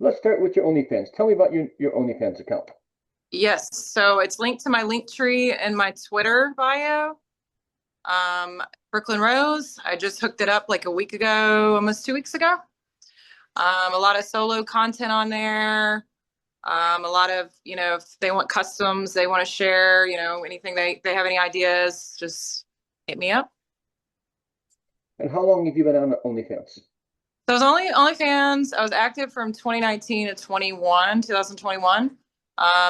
let's start with your OnlyFans. Tell me about your OnlyFans account. Yes, so it's linked to my link tree and my Twitter bio. Um, Brooklyn Rose, I just hooked it up like a week ago, almost 2 weeks ago. A lot of solo content on there. A lot of, if they want customs, they want to share, anything they have any ideas, just hit me up. And how long have you been on OnlyFans? So I was only OnlyFans. I was active from 2019 to 2021.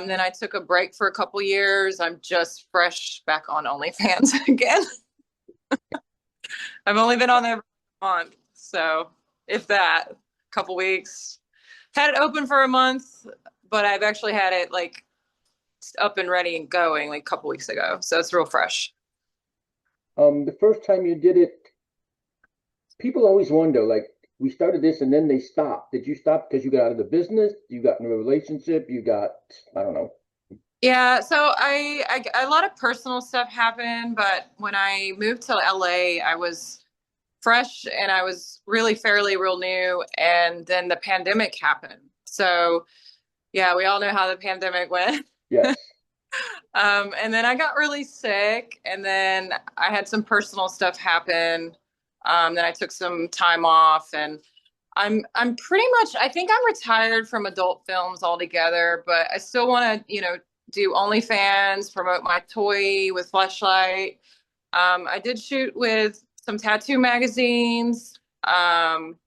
Then I took a break for a couple years. I'm just fresh back on OnlyFans again. I've only been on there for a month, so if that, a couple weeks. Had it open for a month, but I've actually had it like up and ready and going like a couple weeks ago. So it's real fresh. The first time you did it, people always wonder, like, we started this and then they stopped. Did you stop because you got out of the business? You got in a relationship? You got, I don't know. Yeah, so a lot of personal stuff happened, but when I moved to LA, I was fresh and I was really fairly real new, and then the pandemic happened. So yeah, we all know how the pandemic went. Yes. And then I got really sick, and then I had some personal stuff happen. Then I took some time off, and I'm pretty much, I think I'm retired from adult films altogether, but I still want to, do OnlyFans, promote my toy with Fleshlight. I did shoot with some tattoo magazines. And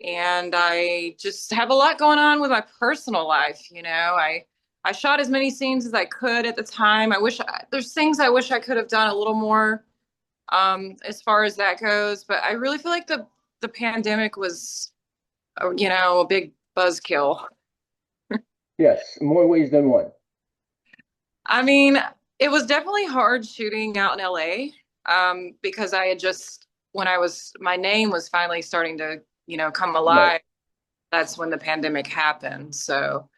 I just have a lot going on with my personal life. I shot as many scenes as I could at the time. There's things I wish I could have done a little more as far as that goes, but I really feel like the pandemic was a big buzzkill. Yes, more ways than one. I mean, it was definitely hard shooting out in LA because I had just when my name was finally starting to come Right. alive. That's when the pandemic happened. So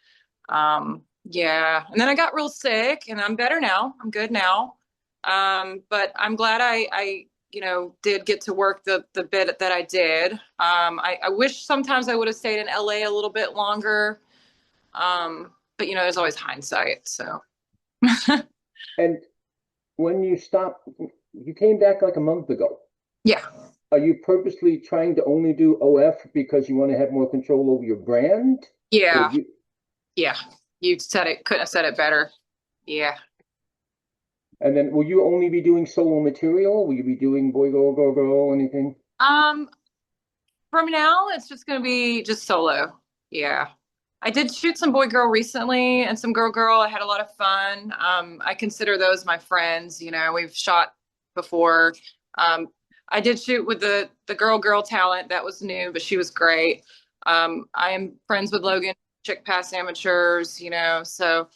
yeah, and then I got real sick, and I'm better now. I'm good now. But I'm glad I did get to work the bit that I did. I wish sometimes I would have stayed in LA a little bit longer. But there's always hindsight. So And when you stopped, you came back like a month ago. yeah, Are you purposely trying to only do OF because you want to have more control over your brand? Or yeah, you, yeah. You said it. Couldn't have said it better. Yeah. and then will you only be doing solo material? Will you be doing boy, girl, girl, girl, anything? Um, from now, it's just gonna be just solo. Yeah. I did shoot some boy girl recently and some girl girl. I had a lot of fun. I consider those my friends. We've shot before. Um, I did shoot with the girl girl talent that was new, but she was great. I am friends with Logan, Chick Pass Amateurs. So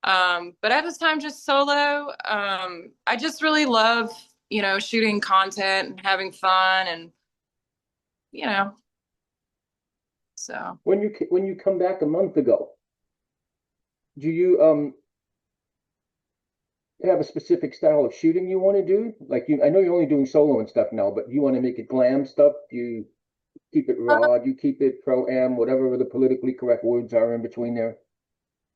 but at this time, just solo. I just really love shooting content and having fun, and you know so. When you come back a month ago, do you have a specific style of shooting you want to do? Like I know you're only doing solo and stuff now, but do you want to make it glam stuff? Do you keep it raw? Do you keep it pro am? Whatever the politically correct words are in between there.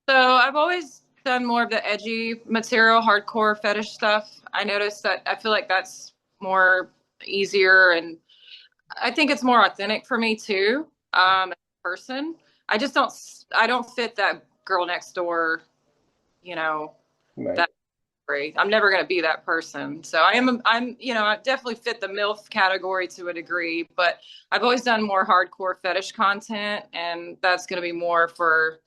So I've always done more of the edgy material, hardcore fetish stuff. I noticed that I feel like that's more easier, and I think it's more authentic for me too, as a person. I don't fit that girl next door, you know, Right. that great. I'm never going to be that person. So I definitely fit the MILF category to a degree, but I've always done more hardcore fetish content, and that's going to be more for,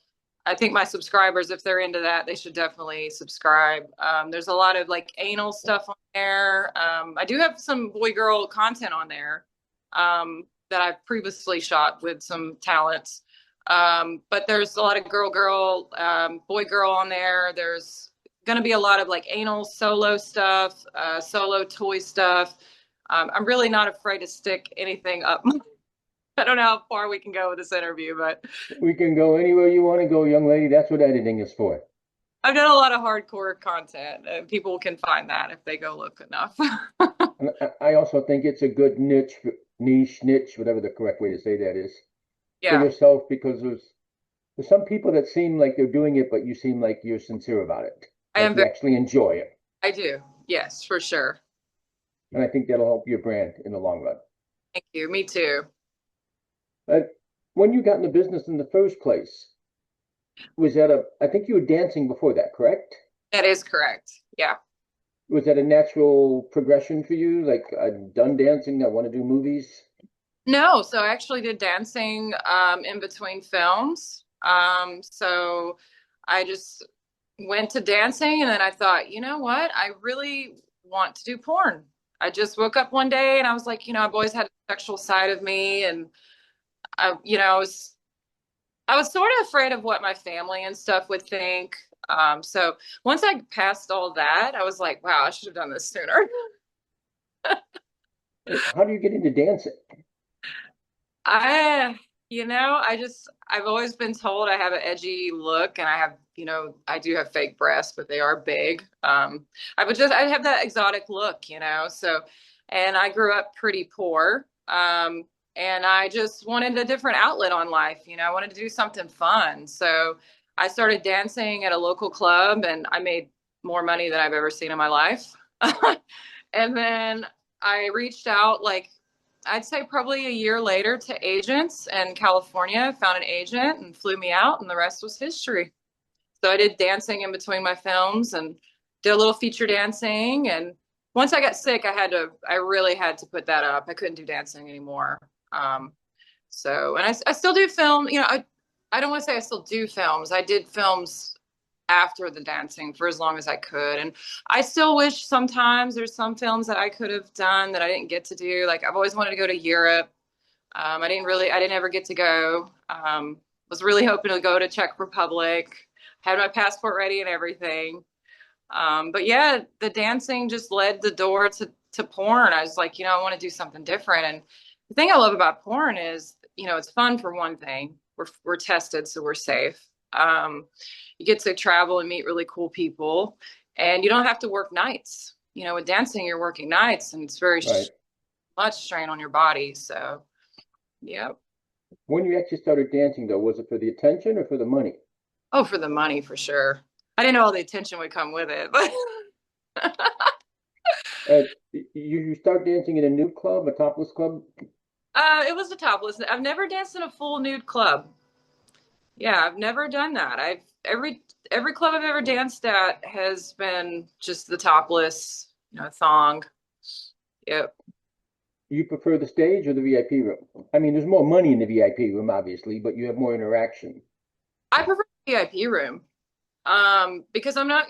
I think my subscribers, if they're into that, they should definitely subscribe. There's a lot of like anal stuff on there. I do have some boy girl content on there that I've previously shot with some talents. But there's a lot of girl, boy girl on there. There's going to be a lot of like anal solo stuff, solo toy stuff. I'm really not afraid to stick anything up. I don't know how far we can go with this interview, but We can go anywhere you want to go, young lady. That's what editing is for. I've done a lot of hardcore content, and people can find that if they go look enough. And I also think it's a good niche, whatever the correct way to say that is. for Yeah, yourself? Because there's some people that seem like they're doing it, but you seem like you're sincere about it, I like am you very, actually enjoy it. I do. Yes, for sure. And I think that'll help your brand in the long run. Thank you. Me too. But when you got in the business in the first place, was that I think you were dancing before that, correct? That is correct. Yeah. Was that a natural progression for you? Like, I'm done dancing, I want to do movies? No, so I actually did dancing in between films. So I just went to dancing and then I thought, you know what? I really want to do porn. I just woke up one day and I was like, I've always had a sexual side of me and I was sort of afraid of what my family and stuff would think. So once I passed all that, I was like, wow, I should have done this sooner. How do you get into dancing? I've always been told I have an edgy look and I have, I do have fake breasts, but they are big. I have that exotic look, and I grew up pretty poor. And I just wanted a different outlet on life. I wanted to do something fun. So I started dancing at a local club and I made more money than I've ever seen in my life. And then I reached out like I'd say probably a year later to agents in California, found an agent and flew me out, and the rest was history. So I did dancing in between my films and did a little feature dancing. And once I got sick, I really had to put that up. I couldn't do dancing anymore. Um, and I still do film, I don't want to say I still do films. I did films after the dancing for as long as I could. And I still wish sometimes there's some films that I could have done that I didn't get to do. Like I've always wanted to go to Europe. I didn't ever get to go. Was really hoping to go to Czech Republic, had my passport ready and everything. But yeah, the dancing just led the door to porn. I was like, I want to do something different. And the thing I love about porn is, it's fun for one thing. We're tested, so we're safe. You get to travel and meet really cool people, and you don't have to work nights. With dancing, you're working nights, and it's very Right. much strain on your body. So, yeah. When you actually started dancing, though, was it for the attention or for the money? Oh, for the money, for sure. I didn't know all the attention would come with it, but You start dancing in a nude club, a topless club? it was a topless. I've never danced in a full nude club. Yeah, I've never done that. I've every club I've ever danced at has been just the topless, thong. Yep. You prefer the stage or the VIP room? I mean, there's more money in the VIP room, obviously, but you have more interaction. I prefer the VIP room. Because I'm not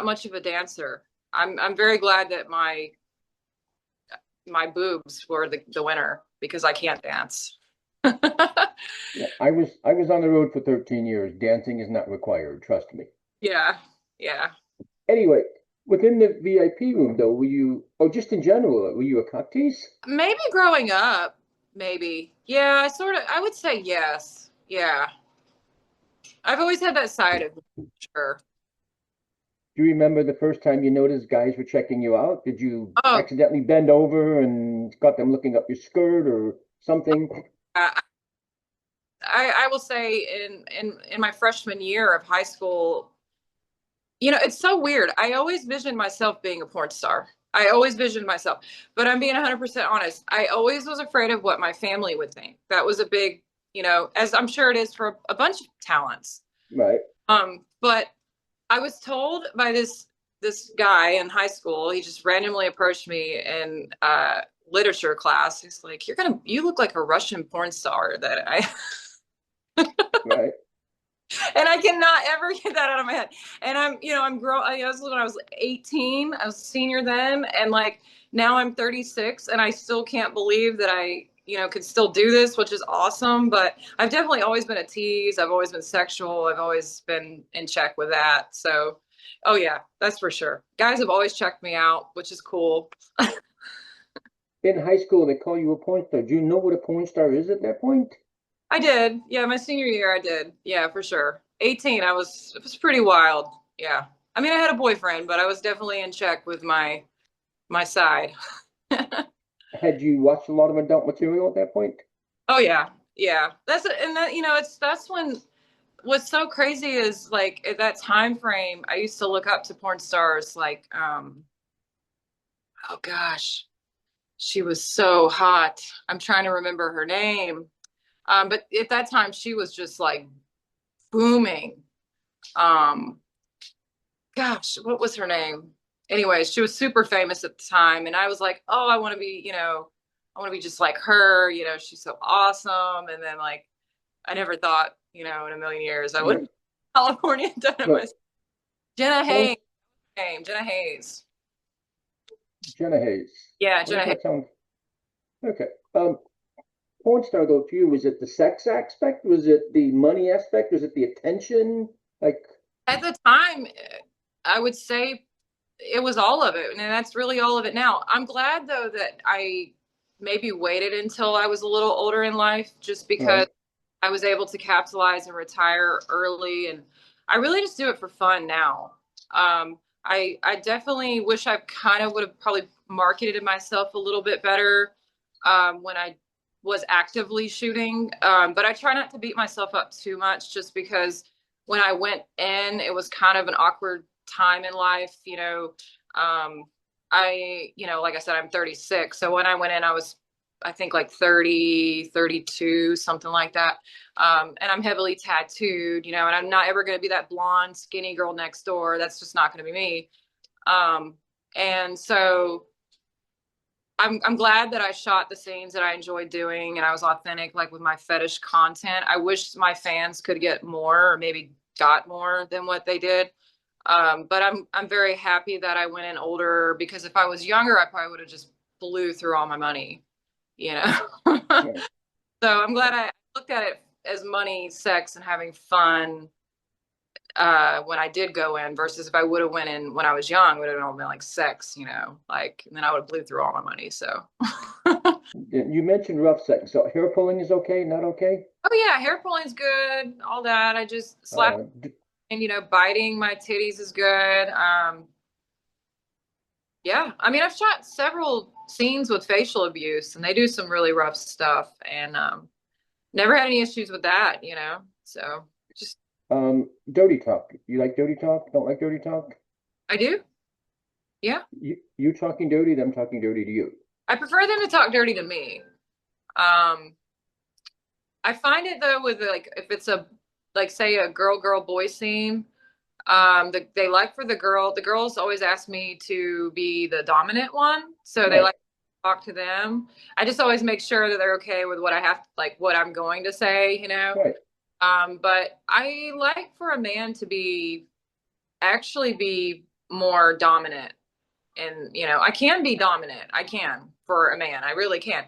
much of a dancer. I'm very glad that my boobs were the winner because I can't dance. Yeah, I was on the road for 13 years. Dancing is not required, trust me. Yeah, yeah. Anyway, within the VIP room, though, just in general, were you a cocktease? Maybe growing up, maybe. Yeah, I would say yes. Yeah. I've always had that side of me, sure. Do you remember the first time you noticed guys were checking you out? Did you Oh, accidentally bend over and got them looking up your skirt or something? I, I will say in my freshman year of high school, it's so weird. I always visioned myself being a porn star. I always visioned myself, but I'm being 100% honest. I always was afraid of what my family would think. That was a big, as I'm sure it is for a bunch of talents. Right. But I was told by this guy in high school. He just randomly approached me in literature class. He's like, you look like a Russian porn star that I Right. and I cannot ever get that out of my head. And this was when I was 18. I was a senior then, and like now I'm 36, and I still can't believe that I, could still do this, which is awesome. But I've definitely always been a tease. I've always been sexual. I've always been in check with that. So, oh yeah, that's for sure. Guys have always checked me out, which is cool. In high school, they call you a porn star. Do you know what a porn star is at that point? I did. Yeah, my senior year, I did. Yeah, for sure. 18, it was pretty wild. Yeah. I mean, I had a boyfriend, but I was definitely in check with my side. Had you watched a lot of adult material at that point? Oh yeah. Yeah, and that, that's when what's so crazy is like at that time frame, I used to look up to porn stars like, oh gosh, she was so hot. I'm trying to remember her name. But at that time, she was just like booming. Um, Gosh, what was her name? Anyway, she was super famous at the time, and I was like, oh, I want to be, I want to be just like her. She's so awesome. And then like, I never thought, in a million years I would have Right. California done it So myself. Jenna porn, Hayes, Jenna Hayes. Jenna Hayes. Yeah, What does Jenna Hayes. that sound? Okay. Porn star though to you, was it the sex aspect? Was it the money aspect? Was it the attention? Like, At the time, I would say it was all of it, and that's really all of it now. I'm glad though that I maybe waited until I was a little older in life, just because right, I was able to capitalize and retire early, and I really just do it for fun now. I definitely wish I kind of would have probably marketed myself a little bit better when I was actively shooting, but I try not to beat myself up too much, just because when I went in, it was kind of an awkward time in life. Like I said, I'm 36, so when I went in, I was I think like 30, 32, something like that. And I'm heavily tattooed, and I'm not ever going to be that blonde, skinny girl next door. That's just not going to be me. And so I'm glad that I shot the scenes that I enjoyed doing and I was authentic, like with my fetish content. I wish my fans could get more or maybe got more than what they did. But I'm very happy that I went in older, because if I was younger, I probably would have just blew through all my money, you know. right. So I'm glad I looked at it as money, sex, and having fun when I did go in, versus if I would have went in when I was young, would have all been like sex, like, and then I would have blew through all my money. So, oh You mentioned rough sex. So hair pulling is okay, not okay? yeah, hair pulling's good, all that. I just slap, Uh, and biting my titties is good. Yeah, I mean, I've shot several scenes with facial abuse, and they do some really rough stuff, and never had any issues with that. So just dirty talk. You like dirty talk? Don't like dirty talk? I do. Yeah. You talking dirty, them talking dirty to you. I prefer them to talk dirty to me. Um, I find it though with like if it's a like say a girl boy scene, they like for the girls always ask me to be the dominant one, so they Right, like to talk to them. I just always make sure that they're okay with what I have, like what I'm going to say. right. But I like for a man to actually be more dominant, and I can be dominant. I can for a man. I really can.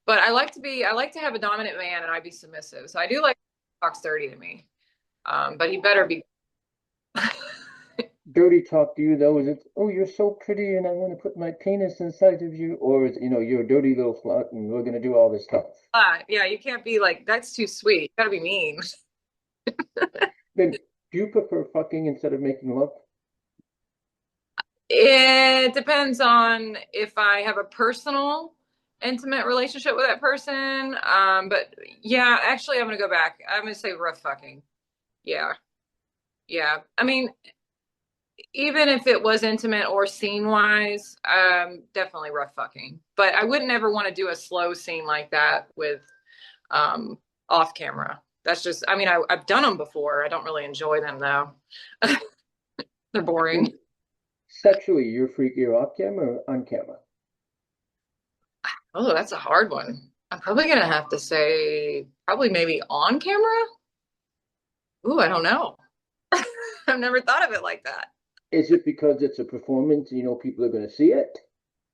But I like to have a dominant man and I be submissive. So I do like talks dirty to me. But he better be. Dirty talk to you though, is it, oh, you're so pretty and I want to put my penis inside of you? Or is, you're a dirty little slut and we're gonna do all this stuff. Yeah, you can't be like, that's too sweet. You gotta be mean. Then do you prefer fucking instead of making love? It depends on if I have a personal, intimate relationship with that person. But yeah, actually, I'm gonna go back. I'm gonna say rough fucking. Yeah, yeah. I mean, even if it was intimate or scene wise, definitely rough fucking. But I wouldn't ever want to do a slow scene like that with um, off camera. That's just, I mean, I've done them before. I don't really enjoy them though. They're boring. Then sexually, you're freakier off camera or on camera? Oh, that's a hard one. I'm probably gonna have to say probably maybe on camera. Ooh, I don't know. I've never thought of it like that. Is it because it's a performance, people are gonna see it?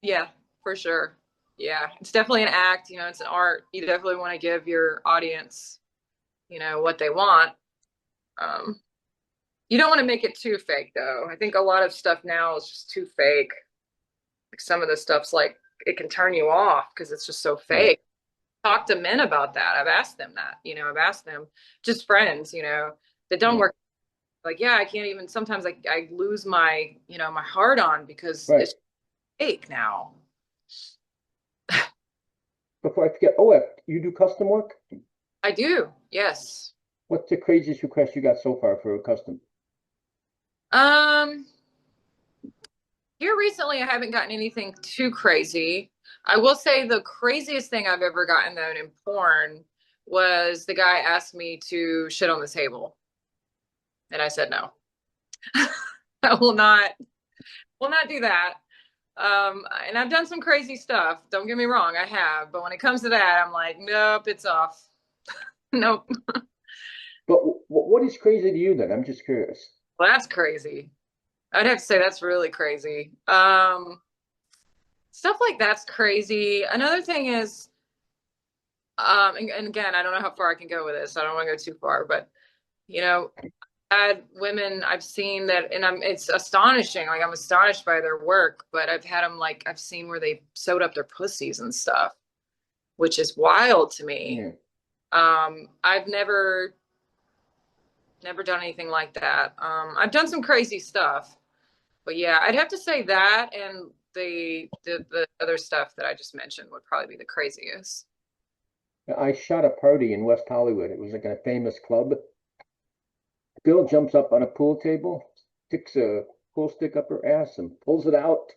Yeah, for sure. Yeah, it's definitely an act. It's an art. You definitely want to give your audience, what they want. Um, you don't want to make it too fake, though. I think a lot of stuff now is just too fake. Like some of the stuff's like it can turn you off because it's just so Right, fake. Talk to men about that. I've asked them that. I've asked them, just friends, that don't right, work. Like, yeah, I can't even. Sometimes I lose my, my heart on because right. it's fake now. Before I forget, oh, you do custom work? I do. Yes. What's the craziest request you got so far for a custom? Um, Here recently, I haven't gotten anything too crazy. I will say the craziest thing I've ever gotten though in porn was the guy asked me to shit on the table, and I said no. I will not do that. And I've done some crazy stuff. Don't get me wrong, I have. But when it comes to that, I'm like, nope, it's off. Nope. But what is crazy to you then? I'm just curious. Well, that's crazy. I'd have to say that's really crazy. Stuff like that's crazy. Another thing is, and again, I don't know how far I can go with this. I don't want to go too far, but you know, had women I've seen that, and it's astonishing. Like I'm astonished by their work, but I've had them like I've seen where they sewed up their pussies and stuff, which is wild to me. Yeah. I've never done anything like that. I've done some crazy stuff, but yeah, I'd have to say that and the other stuff that I just mentioned would probably be the craziest. I shot a party in West Hollywood. It was like a famous club. The girl jumps up on a pool table, sticks a pool stick up her ass and pulls it out,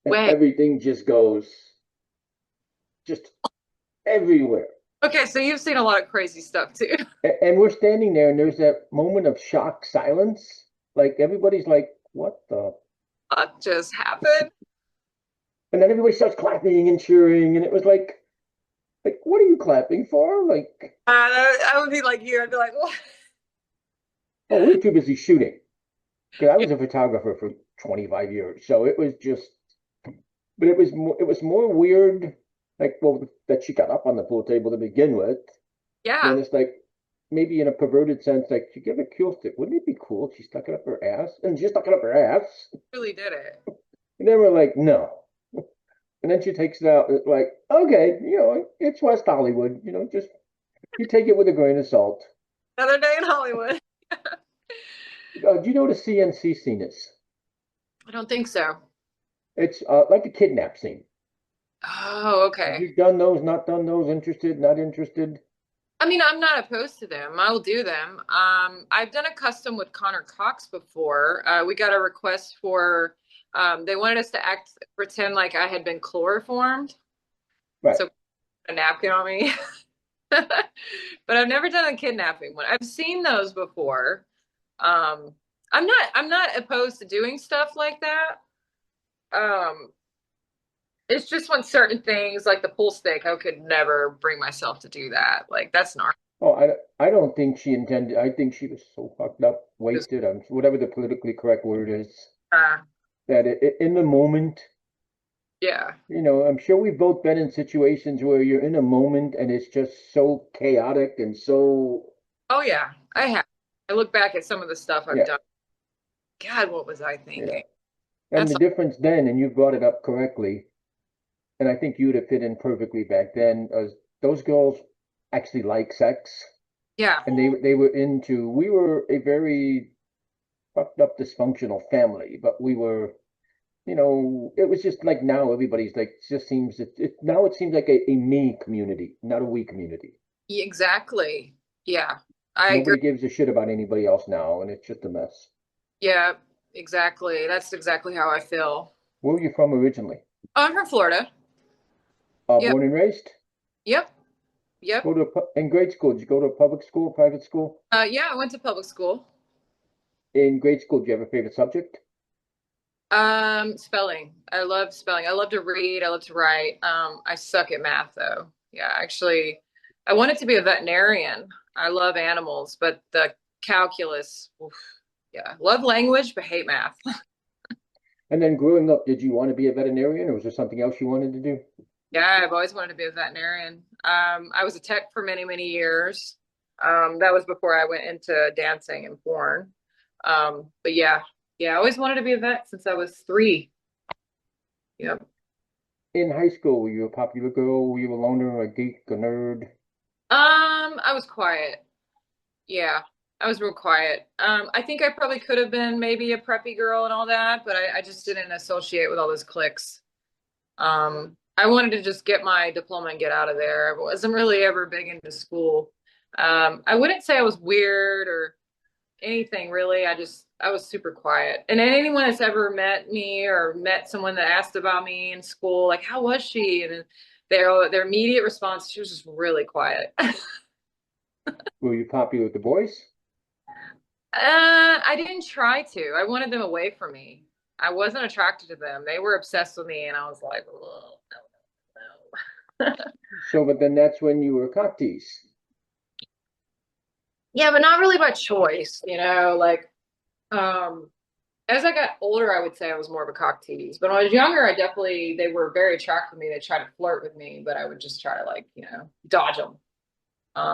and Way. everything just goes just everywhere. Okay, so you've seen a lot of crazy stuff too. And we're standing there, and there's that moment of shock silence. Like everybody's like, "What the?" What just happened? And then everybody starts clapping and cheering, and it was like, what are you clapping for? Like, I would be like you. I'd be like, what? oh, we were too busy shooting because I was a photographer for 25 years, so it was just. But it was more weird, like, well, that she got up on the pool table to begin with. Yeah, Then it's like maybe in a perverted sense, like she give a cue stick. Wouldn't it be cool if she stuck it up her ass? And she stuck it up her ass. really did it. And then we're like, no. And then she takes it out. It's like, okay, it's West Hollywood. Just you take it with a grain of salt. Another day in Hollywood. Do you know what a CNC scene is? I don't think so. It's like a kidnap scene. Oh, Have okay. you done those? Not done those? Interested? Not interested? I mean, I'm not opposed to them. I will do them. I've done a custom with Connor Cox before. We got a request for, they wanted us to pretend like I had been chloroformed. Right. So a napkin on me. But I've never done a kidnapping one. I've seen those before. Um, I'm not opposed to doing stuff like that. Um, it's just when certain things like the pool stick, I could never bring myself to do that. Like that's not Oh, I don't think she intended. I think she was so fucked up, wasted on whatever the politically correct word is, uh, that in the moment, yeah. I'm sure we've both been in situations where you're in a moment and it's just so chaotic and so, Oh yeah, I have. I look back at some of the stuff I've yeah, done. God, what was I yeah. thinking? And That's the difference then, and you brought it up correctly, and I think you'd have fit in perfectly back then, as those girls actually like sex, yeah. and they were into. We were a very fucked up dysfunctional family, but we were. It was just like now everybody's like, it just seems now it seems like a me community, not a we community. Exactly. Yeah. I agree. Nobody gives a shit about anybody else now, and it's just a mess. Yeah, exactly. That's exactly how I feel. Where were you from originally? I'm from Florida. Yep. Born and raised? Yep. Yep. In grade school, did you go to a public school, private school? Yeah, I went to public school. In grade school, do you have a favorite subject? Spelling. I love spelling. I love to read. I love to write. I suck at math though. Yeah, actually, I wanted to be a veterinarian. I love animals, but the calculus, oof, yeah, love language, but hate math. And then growing up, did you want to be a veterinarian or was there something else you wanted to do? Yeah, I've always wanted to be a veterinarian. I was a tech for many, many years. That was before I went into dancing and porn. But yeah, yeah, I always wanted to be a vet since I was 3. Yep. In high school, were you a popular girl? Were you a loner, a geek, a nerd? I was quiet. Yeah, I was real quiet. I think I probably could have been maybe a preppy girl and all that, but I just didn't associate with all those cliques. I wanted to just get my diploma and get out of there. I wasn't really ever big into school. I wouldn't say I was weird or anything really. I was super quiet. And anyone that's ever met me or met someone that asked about me in school, like, how was she? And their immediate response, she was just really quiet. Were you popular with the boys? I didn't try to. I wanted them away from me. I wasn't attracted to them. They were obsessed with me, and I was like, oh, no, no, no. So, but then that's when you were cock teased. Yeah, but not really by choice, you know, like um as I got older, I would say I was more of a cock tease. But when I was younger, they were very attracted to me. They tried to flirt with me, but I would just try to like, dodge them.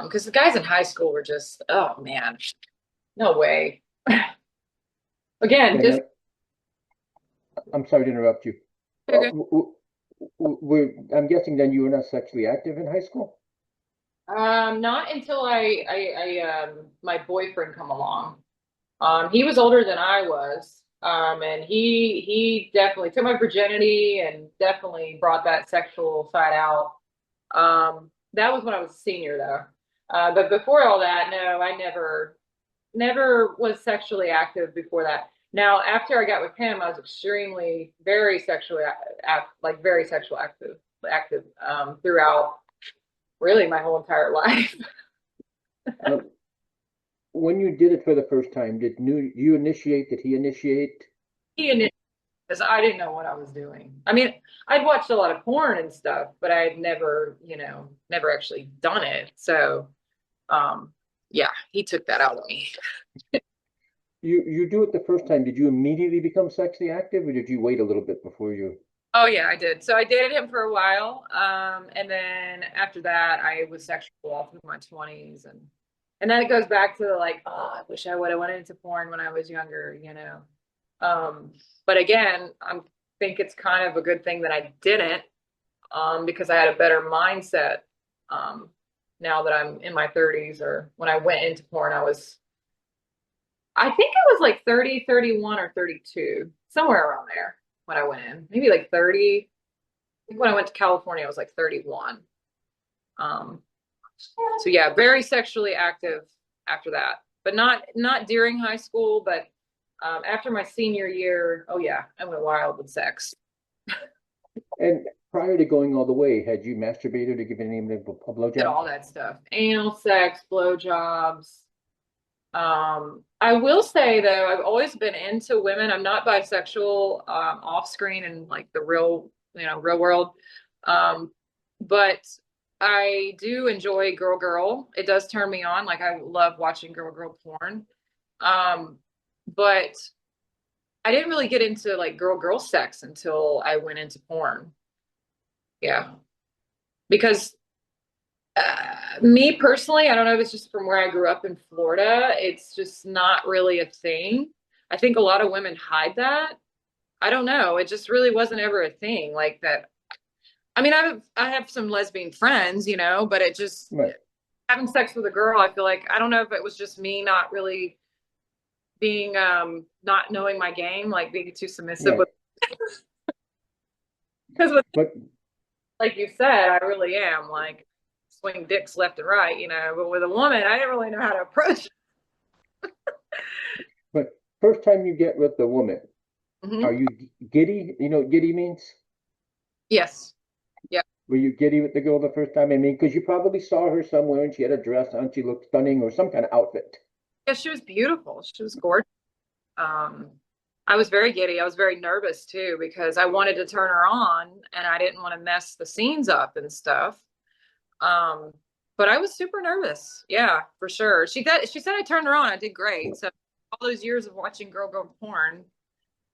Because the guys in high school were just, oh man, no way. Again, And just I'm sorry to interrupt you. I'm guessing then you were not sexually active in high school? not until my boyfriend come along. He was older than I was. And he definitely took my virginity and definitely brought that sexual side out. That was when I was a senior though. But before all that, no, I never was sexually active before that. Now, after I got with him, I was extremely, very sexually, like very sexual active throughout really my whole entire life. Um, when you did it for the first time, you initiate? Did he initiate? He initiated because I didn't know what I was doing. I mean, I'd watched a lot of porn and stuff, but I had never, never actually done it. So, um, yeah, he took that out of me. You do it the first time. Did you immediately become sexually active, or did you wait a little bit before you? Oh yeah, I did. So I dated him for a while, and then after that, I was sexual all through my 20s, and then it goes back to like, oh, I wish I would have went into porn when I was younger. Um, but again, I think it's kind of a good thing that I didn't, because I had a better mindset. Um, now that I'm in my 30s, or when I went into porn, I think I was like 30, 31, or 32, somewhere around there when I went in. Maybe like 30. I think when I went to California, I was like 31. Um, so yeah, very sexually active after that, but not during high school, but after my senior year, oh yeah, I went wild with sex. And prior to going all the way, had you masturbated or given anyone a Did blowjob? all that stuff. Anal sex, blowjobs. I will say though, I've always been into women. I'm not bisexual, off screen and like the real, real world. Um, but I do enjoy girl girl. It does turn me on. Like I love watching girl girl porn. Um, but I didn't really get into like girl girl sex until I went into porn. Yeah. Because me personally, I don't know if it's just from where I grew up in Florida. It's just not really a thing. I think a lot of women hide that. I don't know. It just really wasn't ever a thing like that. I mean, I have some lesbian friends, but it just Right. having sex with a girl, I feel like I don't know if it was just me not really being not knowing my game, like being too submissive Right. with because with But like you said, I really am like swing dicks left and right. But with a woman, I didn't really know how to approach. but first time you get with the woman, are Hmm. you giddy? You know what giddy means? Yes. Yeah. Were you giddy with the girl the first time? I mean, because you probably saw her somewhere and she had a dress on, she looked stunning, or some kind of outfit. Yeah, she was beautiful. She was gorgeous. Um, I was very giddy. I was very nervous too because I wanted to turn her on and I didn't want to mess the scenes up and stuff. Um, but I was super nervous. Yeah, for sure. She said I turned her on. I did great. So all those years of watching girl porn,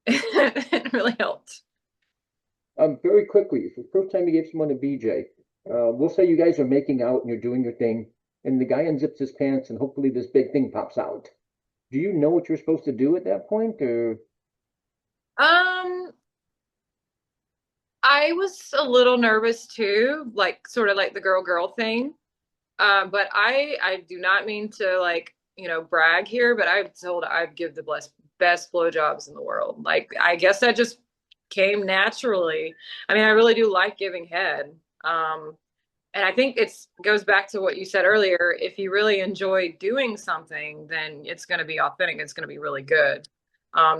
it really helped. Very quickly, the first time you gave someone a BJ, we'll say you guys are making out and you're doing your thing, and the guy unzips his pants and hopefully this big thing pops out. Do you know what you're supposed to do at that point, or Um, I was a little nervous too, like sort of like the girl thing. But I do not mean to like, brag here, but I've told I'd give the best blowjobs in the world. Like I guess that just came naturally. I mean, I really do like giving head. Um, And I think it's goes back to what you said earlier. If you really enjoy doing something, then it's going to be authentic. It's going to be really good.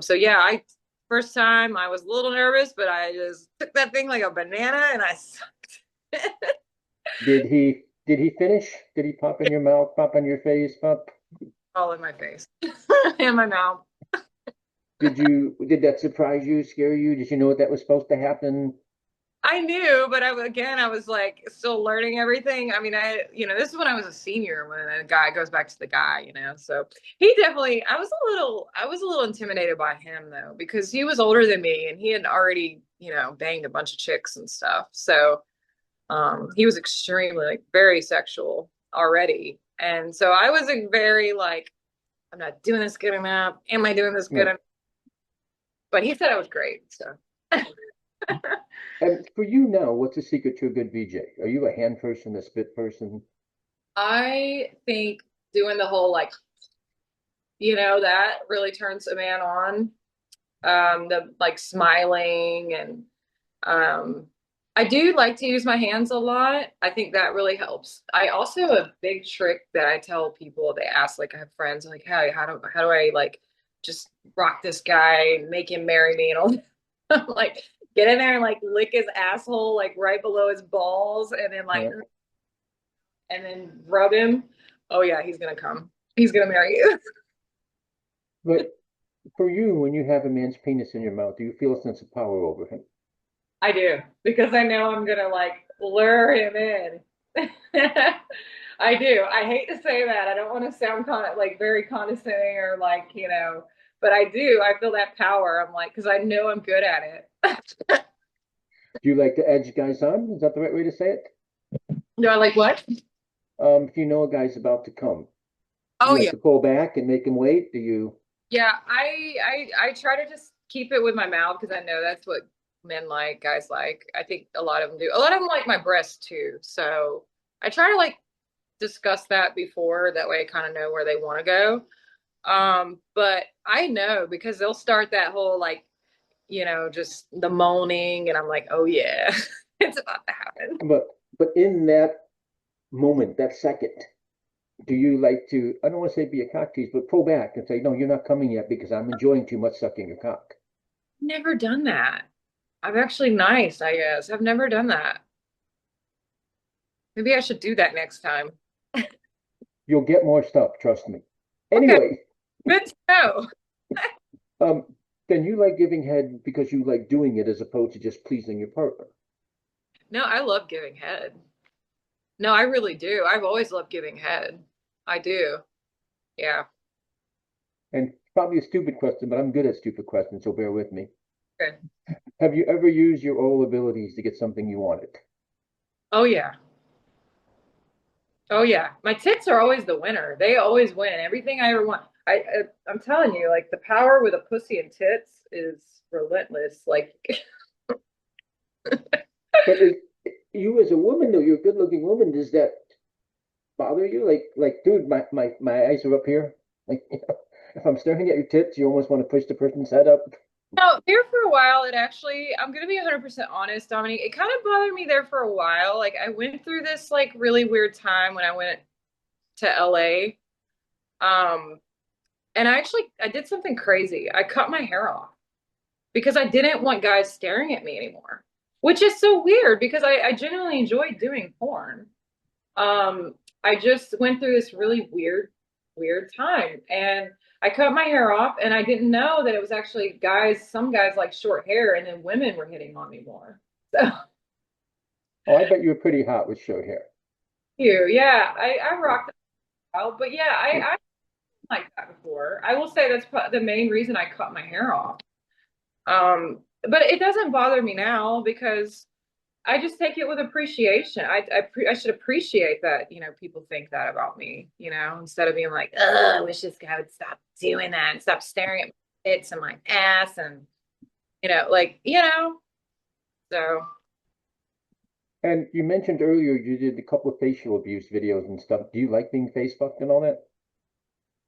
So yeah, I first time I was a little nervous, but I just took that thing like a banana and I sucked Did he finish? Did he pop in your mouth, pop on your face, pop? all in my face and my mouth. Did that surprise you, scare you? Did you know that was supposed to happen? I knew, but I was like still learning everything. I mean, this is when I was a senior when a guy goes back to the guy, So he definitely, I was a little intimidated by him though, because he was older than me and he had already, banged a bunch of chicks and stuff. So, he was extremely like very sexual already. And so I was very like, I'm not doing this good enough. Am I doing this good Right. enough? But he said I was great. So. And for you now, what's the secret to a good VJ? Are you a hand person, a spit person? I think doing the whole like, that really turns a man on. The like smiling and um I do like to use my hands a lot. I think that really helps. I also a big trick that I tell people, they ask, like I have friends like, hey, how do I like just rock this guy and make him marry me and all I'm like get in there and like lick his asshole like right below his balls and then like Right. and then rub him. Oh yeah, he's gonna come. He's gonna marry you. But for you, when you have a man's penis in your mouth, do you feel a sense of power over him? I do because I know I'm gonna like lure him in. I do. I hate to say that. I don't want to sound like very condescending or like, but I do. I feel that power. I'm like, because I know I'm good at it. Do you like to edge guys on? Is that the right way to say it? Do I like what? If you know a guy's about to come, do you Oh like yeah. to pull back and make him wait? Do you? Yeah, I try to just keep it with my mouth because I know that's what men like, guys like. I think a lot of them do. A lot of them like my breasts too. So I try to like discuss that before. That way I kind of know where they want to go. But I know because they'll start that whole like, just the moaning, and I'm like, oh yeah, it's about to happen. But but in that moment, that second, do you like to? I don't want to say be a cock tease, but pull back and say, no, you're not coming yet because I'm enjoying too much sucking your cock. Never done that. I'm actually nice, I guess. I've never done that. Maybe I should do that next time. You'll get more stuff, trust me. Okay, Anyway, good to know. um, then you like giving head because you like doing it as opposed to just pleasing your partner. No, I love giving head. No, I really do. I've always loved giving head. I do. Yeah. And probably a stupid question, but I'm good at stupid questions, so bear with me. Good. Have you ever used your oral abilities to get something you wanted? Oh yeah. Oh yeah. My tits are always the winner. They always win. Everything I ever want. I'm telling you, like the power with a pussy and tits is relentless. Like But you as a woman, though, you're a good-looking woman. Does that bother you? Dude, my eyes are up here. Like, if I'm staring at your tits, you almost want to push the person's head up. no, there for a while, it actually, I'm gonna be 100% honest, Dominique. It kind of bothered me there for a while. Like I went through this like really weird time when I went to LA. Um, and I did something crazy. I cut my hair off because I didn't want guys staring at me anymore, which is so weird because I genuinely enjoyed doing porn. Um, I just went through this really weird time and I cut my hair off and I didn't know that it was actually some guys like short hair and then women were hitting on me more. So Oh, I bet you were pretty hot with short hair. you, yeah, I rocked it out, but yeah, I like that before. I will say that's the main reason I cut my hair off. But it doesn't bother me now because I just take it with appreciation. I should appreciate that, people think that about me, instead of being like, oh, I wish this guy would stop doing that and stop staring at my tits and my ass and, so. And you mentioned earlier you did a couple of facial abuse videos and stuff. Do you like being face fucked and all that?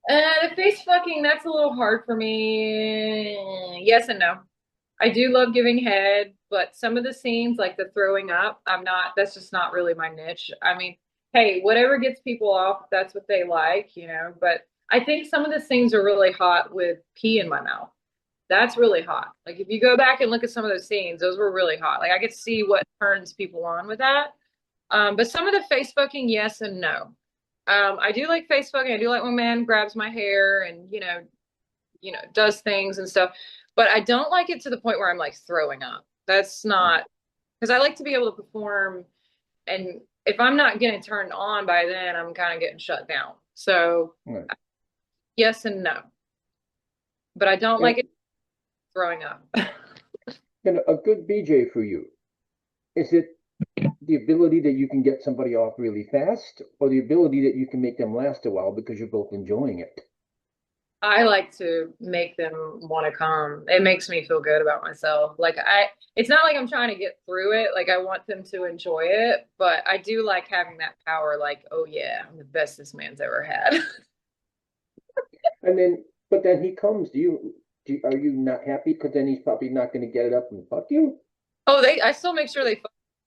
The face fucking, that's a little hard for me. Yes and no. I do love giving head, but some of the scenes, like the throwing up, that's just not really my niche. I mean, hey, whatever gets people off, if that's what they like, but I think some of the scenes are really hot with pee in my mouth. That's really hot. Like if you go back and look at some of those scenes, those were really hot. Like I could see what turns people on with that. But some of the Facebooking, yes and no. I do like Facebooking. I do like when a man grabs my hair and does things and stuff. But I don't like it to the point where I'm like throwing up. That's not because I like to be able to perform, and if I'm not getting turned on by then, I'm kind of getting shut down. So Right. yes and no. But I don't like it throwing up. And a good BJ for you, is it the ability that you can get somebody off really fast, or the ability that you can make them last a while because you're both enjoying it? I like to make them want to come. It makes me feel good about myself. It's not like I'm trying to get through it. Like I want them to enjoy it, but I do like having that power. Like, oh yeah, I'm the best this man's ever had. And then, but then he comes. Are you not happy? Because then he's probably not going to get it up and fuck you. Oh, I still make sure they.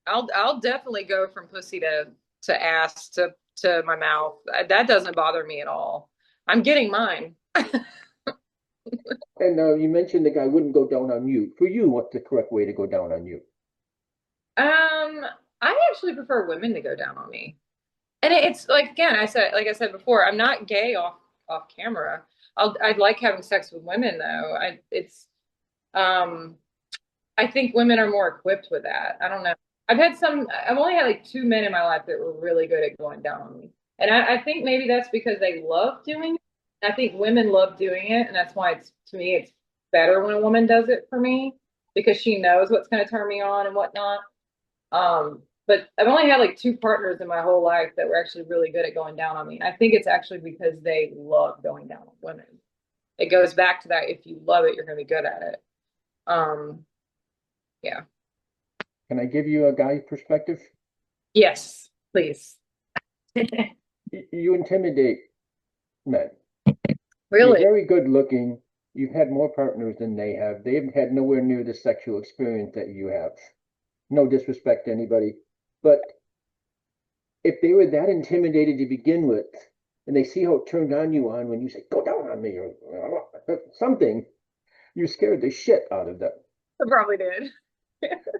I'll definitely go from pussy to ass to my mouth. That doesn't bother me at all. I'm getting mine. And you mentioned the guy wouldn't go down on you. For you, what's the correct way to go down on you? I actually prefer women to go down on me. And it's like again, like I said before, I'm not gay off camera. I'd like having sex with women though. Um I think women are more equipped with that. I don't know. I've only had like two men in my life that were really good at going down on me. And I think maybe that's because they love doing it. I think women love doing it, and that's why to me it's better when a woman does it for me because she knows what's going to turn me on and whatnot. But I've only had like two partners in my whole life that were actually really good at going down on me. And I think it's actually because they love going down on women. It goes back to that if you love it, you're going to be good at it. Um, yeah. Can I give you a guy perspective? Yes, please. You intimidate men. You're Really? very good looking. You've had more partners than they have. They've had nowhere near the sexual experience that you have. No disrespect to anybody. But if they were that intimidated to begin with, and they see how it turned on you when you say, go down on me, or something, you scared the shit out of them. I probably did.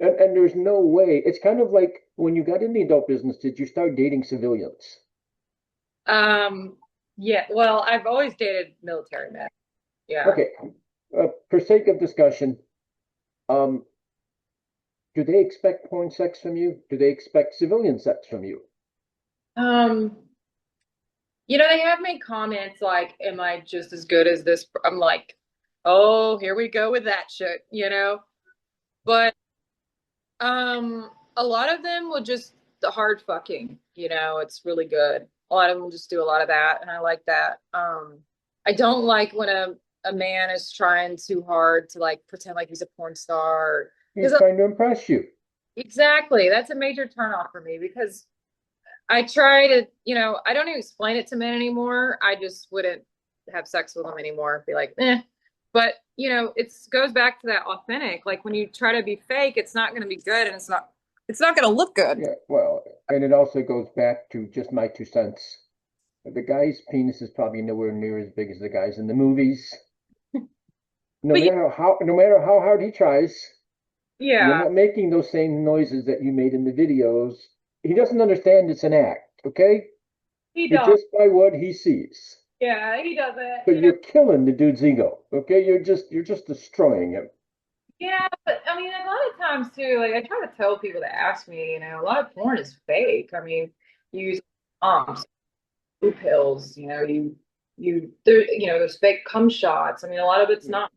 And there's no way. It's kind of like when you got in the adult business, did you start dating civilians? Yeah, well, I've always dated military men. Yeah. Okay. For sake of discussion, um, do they expect porn sex from you? Do they expect civilian sex from you? Um, they have made comments like, am I just as good as this? I'm like, oh, here we go with that shit. But a lot of them will just the hard fucking, it's really good. A lot of them will just do a lot of that, and I like that. I don't like when a man is trying too hard to like pretend like he's a porn star. He's Because trying to impress you. exactly, that's a major turnoff for me because I try to, I don't even explain it to men anymore. I just wouldn't have sex with them anymore. Be like, eh. But it goes back to that authentic. Like when you try to be fake, it's not going to be good, and it's not going to look good. Yeah, well, and it also goes back to just my 2 cents. The guy's penis is probably nowhere near as big as the guy's in the movies. But No matter how hard he tries, you're yeah, not making those same noises that you made in the videos. He doesn't understand it's an act, okay? he You're does. just by what he sees. Yeah, he doesn't. But you're killing the dude's ego, okay? You're just destroying him. Yeah, but I mean, a lot of times too, like I try to tell people that ask me, a lot of porn is fake. I mean, you use blue pills, there's fake cum shots. I mean, a lot of it's not.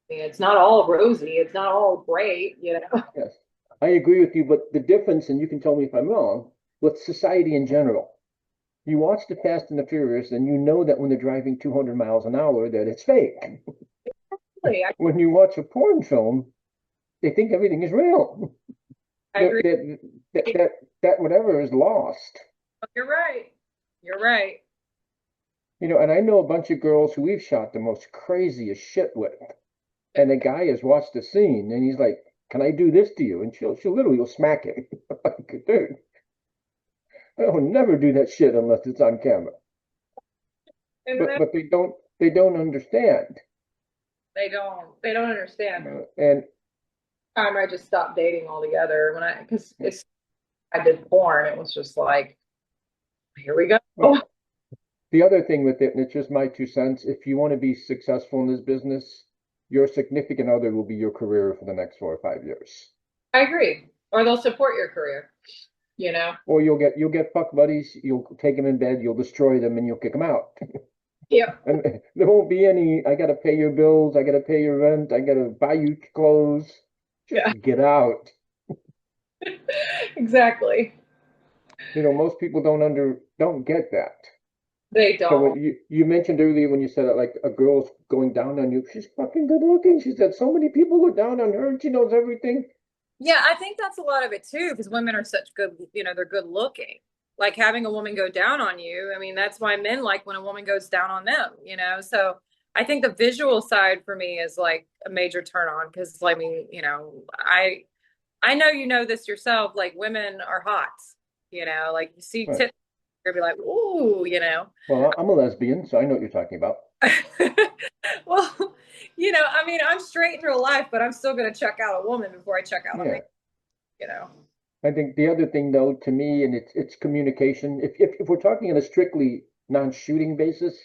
I mean, it's not all rosy. It's not all great. Yes, I agree with you, but the difference, and you can tell me if I'm wrong, with society in general. You watch the Fast and the Furious, and you know that when they're driving 200 miles an hour, that it's fake. Really, When you watch a porn film, they think everything is real. I agree. That whatever is lost. You're right. You're right. And I know a bunch of girls who we've shot the most craziest shit with. And the guy has watched the scene and he's like, can I do this to you? And she'll literally will smack him. Like, dude, I will never do that shit unless it's on camera. And But they don't understand. they don't understand. And I just stopped dating altogether because I did porn. It was just like, here we go. well, the other thing with it, and it's just my 2 cents, if you want to be successful in this business, your significant other will be your career for the next 4 or 5 years. I agree. Or they'll support your career, you know? Or you'll get fuck buddies, you'll take them in bed, you'll destroy them, and you'll kick them out. Yeah. And there won't be any, I gotta pay your bills, I gotta pay your rent, I gotta buy you clothes. Just Yeah. get out. Exactly. Most people don't get that. They So don't. when you mentioned earlier when you said that like a girl's going down on you, she's fucking good looking. She said so many people go down on her and she knows everything. Yeah, I think that's a lot of it too, because women are such good, they're good looking. Like having a woman go down on you, I mean, that's why men like when a woman goes down on them, So I think the visual side for me is like a major turn on because, I mean, I know you know this yourself, like women are hot, like you see Right. tits, you're gonna be like, ooh. Well, I'm a lesbian, so I know what you're talking about. Well, I mean, I'm straight in real life, but I'm still gonna check out a woman before I check out a man, Yeah. you know. I think the other thing though, to me, and it's communication. If we're talking on a strictly non-shooting basis,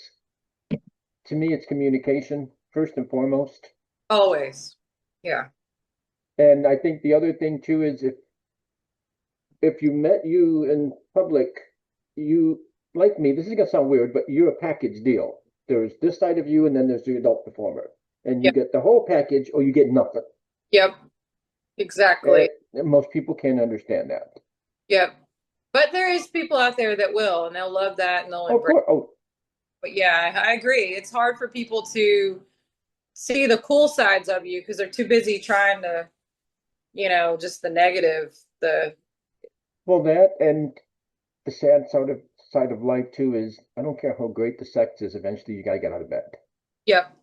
to me it's communication first and foremost. Always. Yeah. And I think the other thing too is if you met you in public, you like me, this is gonna sound weird, but you're a package deal. There's this side of you, and then there's the adult performer, and you Yep. get the whole package, or you get nothing. Yep. Exactly. And most people can't understand that. Yep. But there is people out there that will, and they'll love that and they'll Of embrace. course, oh, But yeah, I agree. It's hard for people to see the cool sides of you because they're too busy trying to, just the negative, the well, that and the sad side of life too is I don't care how great the sex is, eventually you gotta get out of bed. yep.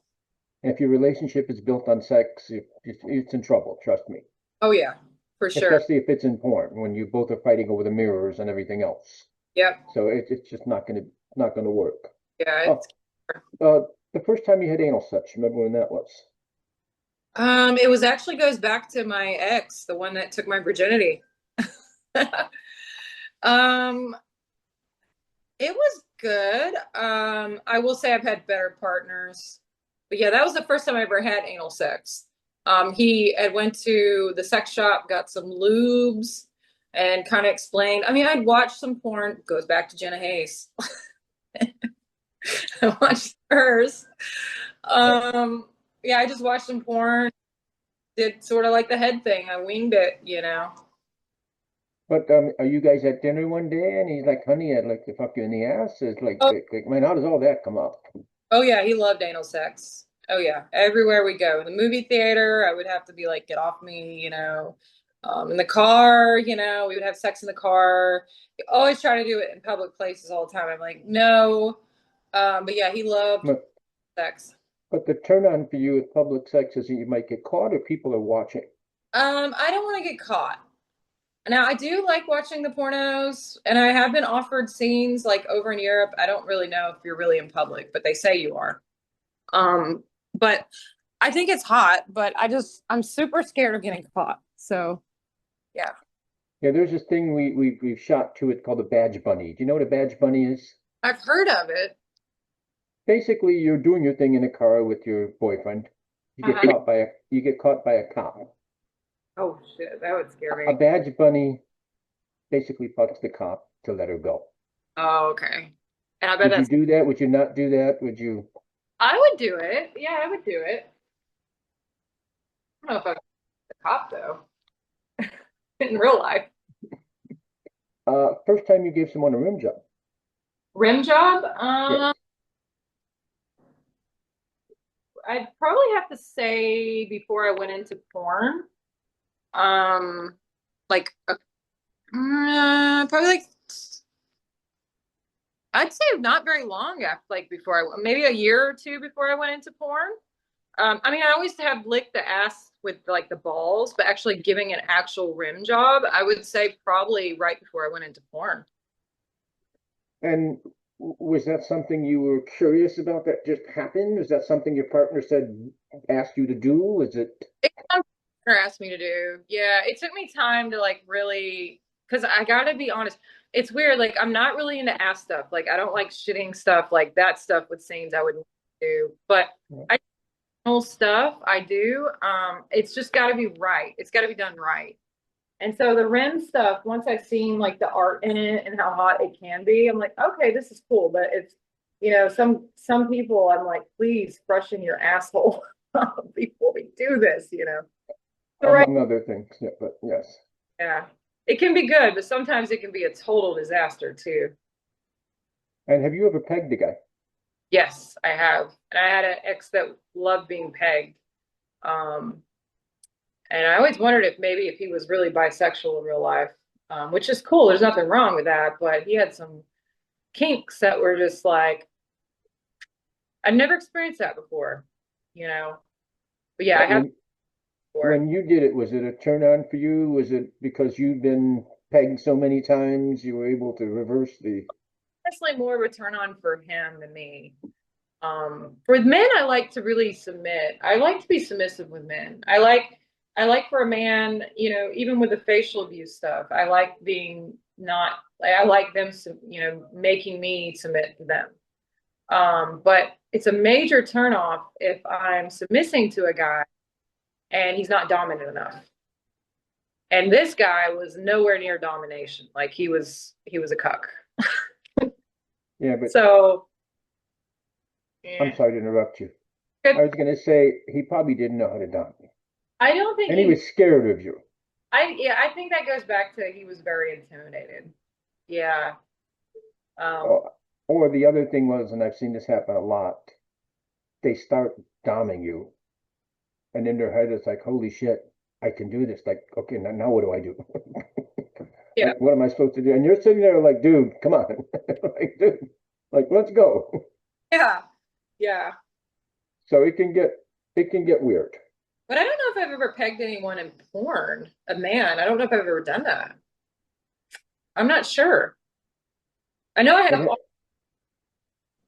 And if your relationship is built on sex, it's in trouble. Trust me. Oh yeah, for sure. Especially if it's in porn when you both are fighting over the mirrors and everything else. Yep. So it's just not gonna work. Yeah, Oh, it's the first time you had anal sex, remember when that was? it was actually goes back to my ex, the one that took my virginity. Um, it was good. I will say I've had better partners. But yeah, that was the first time I ever had anal sex. He had went to the sex shop, got some lubes, and kind of explained. I mean, I'd watched some porn. Goes back to Jenna Hayes. I watched hers. Um, yeah, I just watched some porn. Did sort of like the head thing. I winged it. But are you guys at dinner one day and he's like, "Honey, I'd like to fuck you in the ass." It's Oh, man, how does all that come up? oh yeah, he loved anal sex. Oh yeah, everywhere we go. In the movie theater, I would have to be like, "Get off me." In the car, we would have sex in the car. We always try to do it in public places all the time. I'm like, no. But yeah, he loved But, sex. but the turn on for you with public sex is that you might get caught or people are watching. I don't want to get caught. Now, I do like watching the pornos, and I have been offered scenes like over in Europe. I don't really know if you're really in public, but they say you are. But I think it's hot, but I'm super scared of getting caught. So, yeah. Yeah, there's this thing we've shot to it called a badge bunny. Do you know what a badge bunny is? I've heard of it. Basically, you're doing your thing in a car with your boyfriend. Uh-huh. You get caught by a cop. Oh shit, that would scare A me. badge bunny basically fucks the cop to let her go. Oh, okay. And I bet Would you that's do that? Would you not do that? Would you? I would do it. Yeah, I would do it. I don't know if I was a cop though. In real life. First time you gave someone a rim job. Rim job? Yes. I'd probably have to say before I went into porn. Um, like probably like I'd say not very long after, like before maybe a year or two before I went into porn. I mean, I always have licked the ass with like the balls, but actually giving an actual rim job, I would say probably right before I went into porn. And was that something you were curious about that just happened? Was that something your partner said, asked you to do? Was it? It asked me to do. Yeah, it took me time to like really, because I gotta be honest, it's weird. Like I'm not really into ass stuff. Like I don't like shitting stuff. Like that stuff with scenes I wouldn't do. But I stuff I do. It's just got to be right. It's got to be done right. And so the rim stuff, once I've seen like the art in it and how hot it can be, I'm like, okay, this is cool. But it's, some people, I'm like, please freshen your asshole before we do this. The right, Among other things, yeah, but yes. yeah, it can be good, but sometimes it can be a total disaster too. And have you ever pegged a guy? Yes, I have. And I had an ex that loved being pegged. Um, And I always wondered if he was really bisexual in real life, which is cool. There's nothing wrong with that. But he had some kinks that were just like, I'd never experienced that before. But yeah, I But have before. when you did it, was it a turn on for you? Was it because you've been pegged so many times you were able to reverse the? Honestly, more of a turn on for him than me. For men, I like to really submit. I like to be submissive with men. I like for a man, even with the facial abuse stuff, I like being not, I like them, making me submit to them. But it's a major turnoff if I'm submitting to a guy and he's not dominant enough. And this guy was nowhere near domination. Like he was a cuck. Yeah, but So, I'm yeah. sorry to interrupt you. I Good. was going to say he probably didn't know how to dominate, I don't think and he was scared of you. I think that goes back to he was very intimidated. Yeah. Um, Or the other thing was, and I've seen this happen a lot, they start doming you, and in their head it's like, holy shit, I can do this. Like, okay, now what do I do? yeah. Like, what am I supposed to do? And you're sitting there like, dude, come on. Like, dude, like, let's go. Yeah. Yeah. So it can get weird. But I don't know if I've ever pegged anyone in porn, a man. I don't know if I've ever done that. I'm not sure. I know I have.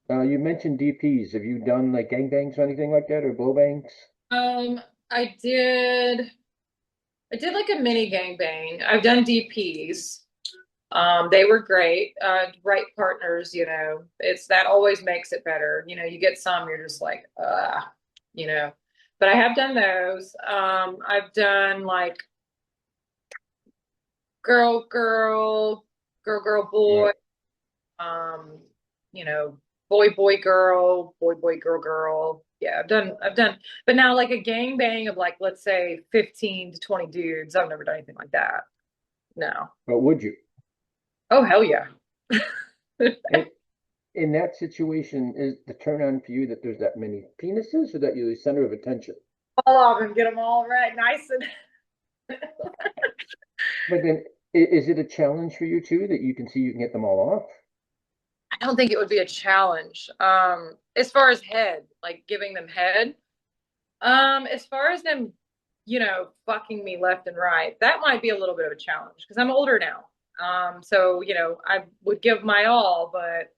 And you mentioned DPs. Have you done like gangbangs or anything like that, or blowbangs? I did like a mini gangbang. I've done DPs. They were great. Right partners, it's that always makes it better. You get some, you're just like, you know. But I have done those. I've done like girl, girl, girl, girl, Right. boy, um, you know, boy, boy, girl, boy, boy, girl, girl. Yeah, I've done, but now like a gangbang of like, let's say 15 to 20 dudes. I've never done anything like that. No. But would you? Oh, hell yeah. In, in that situation, is the turn on for you that there's that many penises, or that you're the center of attention? All of them, get them all right, nice and But then, is it a challenge for you too that you can see you can get them all off? I don't think it would be a challenge. As far as head, like giving them head, as far as them, fucking me left and right, that might be a little bit of a challenge because I'm older now. So, I would give my all, but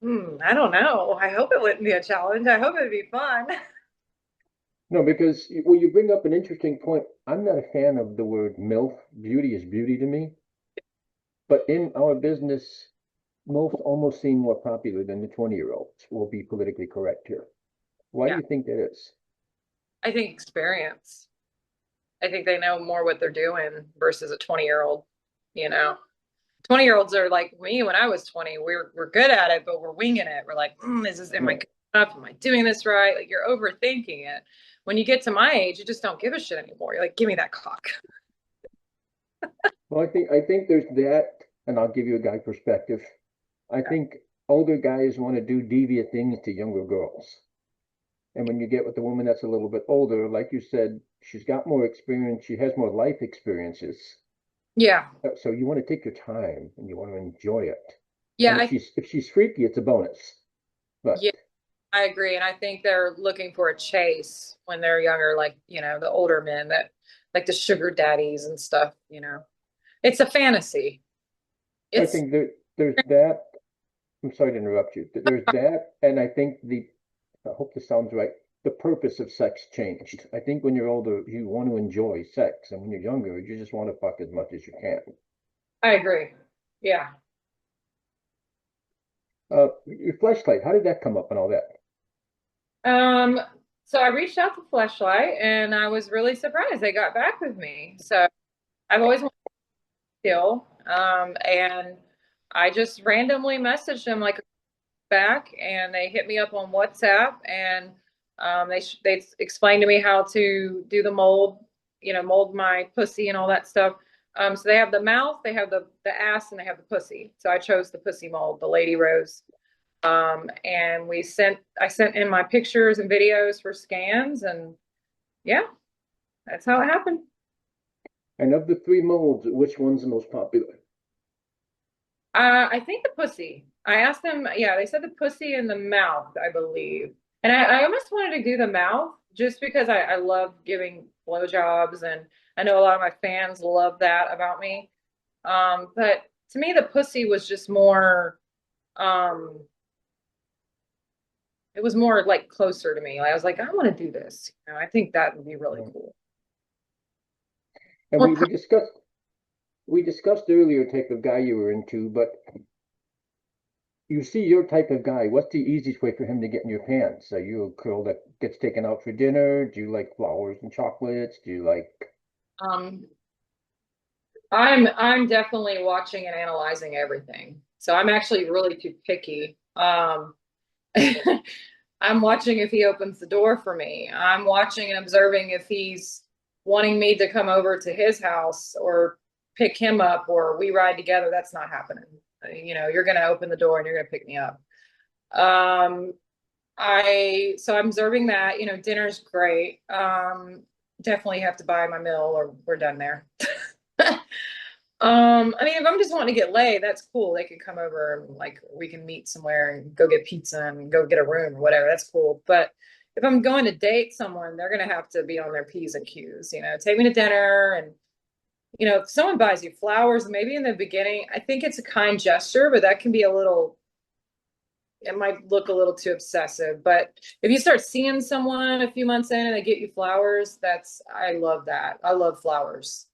I don't know. I hope it wouldn't be a challenge. I hope it'd be fun. No, because well, you bring up an interesting point. I'm not a fan of the word MILF. Beauty is beauty to me. But in our business, MILF almost seem more popular than the 20-year-olds. We'll be politically correct here. Why do Yeah, you think that is? I think experience. I think they know more what they're doing versus a 20-year-old, you know. 20-year-olds are like me when I was 20. We're good at it, but we're winging it. We're like, am I Right. good enough? Am I doing this right? Like you're overthinking it. When you get to my age, you just don't give a shit anymore. You're like, give me that cock. Well, I think there's that, and I'll give you a guy perspective. I think older guys want to do deviant things to younger girls. And when you get with the woman that's a little bit older, like you said, she's got more experience, she has more life experiences. Yeah. So you want to take your time and you want to enjoy it. Yeah, And if she's freaky, it's a bonus. But yeah, I agree. And I think they're looking for a chase when they're younger, like, the older men that like the sugar daddies and stuff, It's a fantasy. I It's think there's that. I'm sorry to interrupt you. There's that, and I think I hope this sounds right. The purpose of sex changed. I think when you're older, you want to enjoy sex, and when you're younger, you just want to fuck as much as you can. I agree. Yeah. Your flashlight, how did that come up and all that? Um, so I reached out to Fleshlight and I was really surprised they got back with me. So I've always wanted to kill. And I just randomly messaged them like back and they hit me up on WhatsApp and they explained to me how to do the mold, mold my pussy and all that stuff. So they have the mouth, they have the ass, and they have the pussy. So I chose the pussy mold, the Lady Rose. And I sent in my pictures and videos for scans, and yeah, that's how it happened. And of the three molds, which one's the most popular? I think the pussy. I asked them, yeah, they said the pussy and the mouth, I believe. And I almost wanted to do the mouth just because I love giving blowjobs, and I know a lot of my fans love that about me. But to me, the pussy was just more, um, it was more like closer to me. Like, I was like, I want to do this. I think that would be really cool. And More we discussed earlier type of guy you were into, but you see your type of guy. What's the easiest way for him to get in your pants? Are you a girl that gets taken out for dinner? Do you like flowers and chocolates? Do you like um, I'm definitely watching and analyzing everything. So I'm actually really too picky. I'm watching if he opens the door for me. I'm watching and observing if he's wanting me to come over to his house or pick him up or we ride together. That's not happening. You're going to open the door and you're going to pick me up. So I'm observing that, dinner's great. Definitely have to buy my meal or we're done there. I mean, if I'm just wanting to get laid, that's cool. They can come over and like we can meet somewhere and go get pizza and go get a room or whatever. That's cool. But if I'm going to date someone, they're gonna have to be on their P's and Q's, take me to dinner and if someone buys you flowers, maybe in the beginning, I think it's a kind gesture, but that can be it might look a little too obsessive. But if you start seeing someone a few months in and they get you flowers, I love that. I love flowers.